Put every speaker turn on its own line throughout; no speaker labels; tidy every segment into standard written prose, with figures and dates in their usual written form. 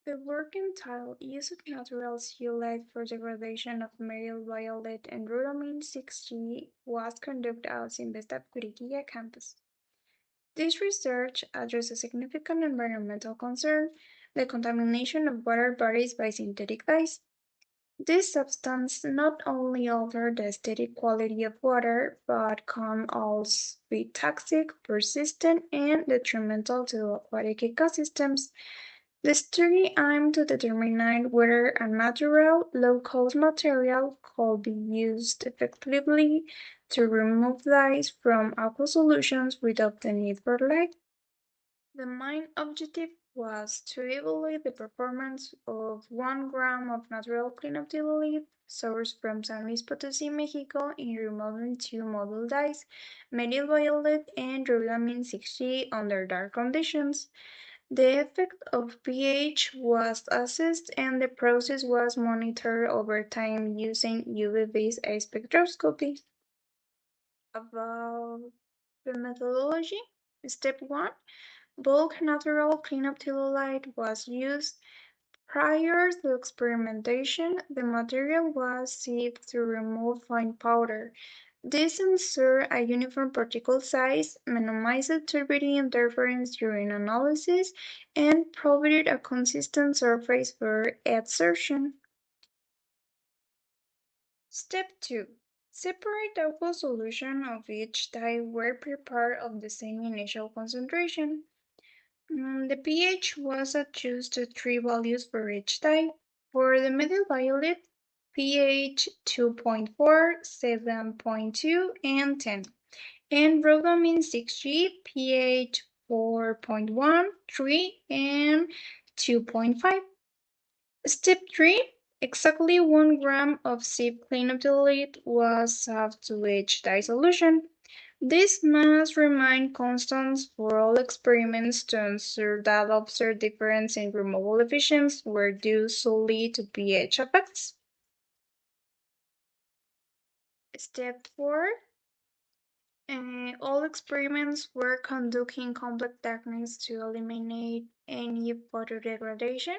The working title used natural zeolite for degradation of Methyl Violet and Rhodamine 6G was conducted out in the Curitiba campus. This research addressed a significant environmental concern, the contamination of water bodies by synthetic dyes. This substance not only alter the aesthetic quality of water, but can also be toxic, persistent, and detrimental to aquatic ecosystems. The study aimed to determine whether a natural, low-cost material could be used effectively to remove dyes from aqua solutions without the need for light. The main objective was to evaluate the performance of 1 gram of natural cleanup dilute sourced from San Luis Potosí, Mexico, in removing two model dyes, methyl violet and rhodamine 6G, under dark conditions. The effect of pH was assessed and the process was monitored over time using UV-based spectroscopy. About the methodology, step 1. Bulk natural cleanup telluride was used. Prior to experimentation, the material was sieved to remove fine powder. This ensured a uniform particle size, minimized turbidity interference during analysis, and provided a consistent surface for adsorption. Step 2. Separate aqueous solution of each dye were prepared of the same initial concentration. The pH was adjusted to 3 values for each dye. For the methyl violet, pH 2.4, 7.2, and 10. And rhodamine 6G, pH 4.1, 3, and 2.5. Step 3. Exactly 1 gram of sieve cleanup dilute was added to each dye solution. This must remain constant for all experiments to ensure that observed difference in removal efficiency were due solely to pH effects. Step 4. All experiments were conducted in complex techniques to eliminate any photodegradation,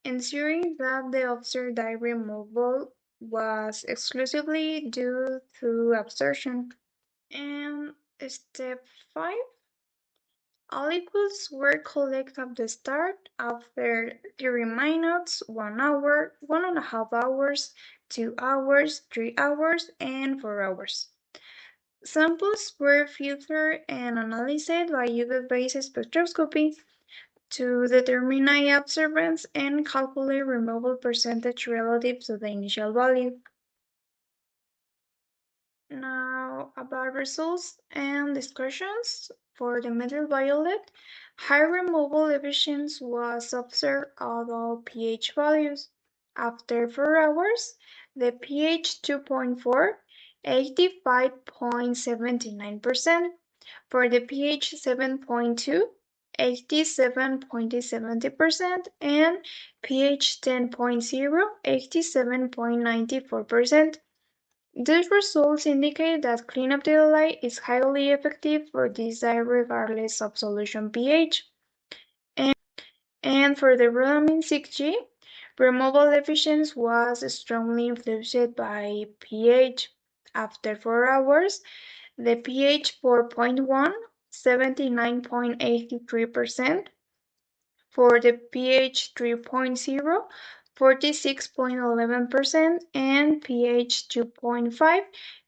ensuring that the observed dye removal was exclusively due to absorption. And step 5. Liquids were collected at the start after 30 minutes, 1 hour, 1.5 hours, 2 hours, 3 hours, and 4 hours. Samples were filtered and analyzed by UV-based spectroscopy to determine absorbance and calculate removal percentage relative to the initial value. Now, about results and discussions for the methyl violet, high removal efficiency was observed at all pH values. After 4 hours, the pH 2.4, 85.79%. For the pH 7.2, 87.70%, and pH 10.0, 87.94%. These results indicate that cleanup delay is highly effective for this dye regardless of solution pH. And for the rhodamine 6G, removal efficiency was strongly influenced by pH. After 4 hours, the pH 4.1, 79.83%. For the pH 3.0, 46.11%, and pH 2.5,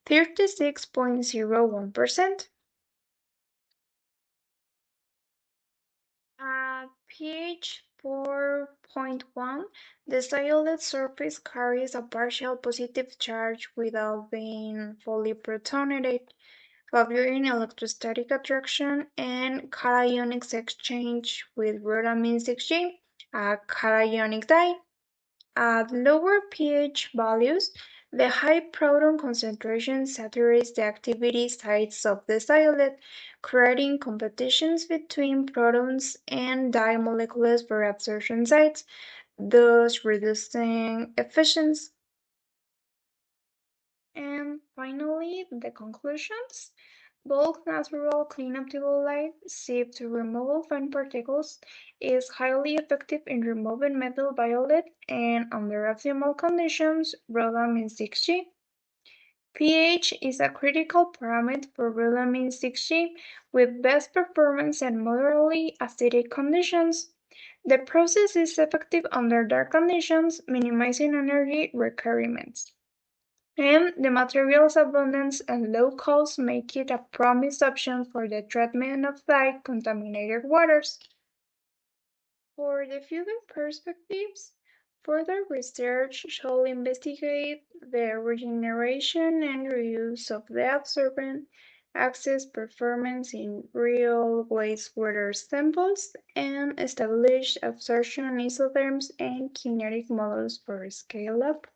36.01%. At pH 4.1, the zeolite surface carries a partial positive charge without being fully protonated, favoring electrostatic attraction and cationic exchange with rhodamine 6G, a cationic dye. At lower pH values, the high proton concentration saturates the activity sites of the zeolite, creating competitions between protons and dye molecules for absorption sites, thus reducing efficiency. And finally, the conclusions. Bulk natural cleanup zeolite, sieve to remove fine particles, is highly effective in removing methyl violet and, under optimal conditions, rhodamine 6G. pH is a critical parameter for rhodamine 6G, with best performance at moderately acidic conditions. The process is effective under dark conditions, minimizing energy requirements. And the material's abundance and low cost make it a promised option for the treatment of light-contaminated waters. For the future perspectives, further research should investigate the regeneration and reuse of the absorbent, access performance in real wastewater samples, and establish absorption isotherms and kinetic models for scale-up.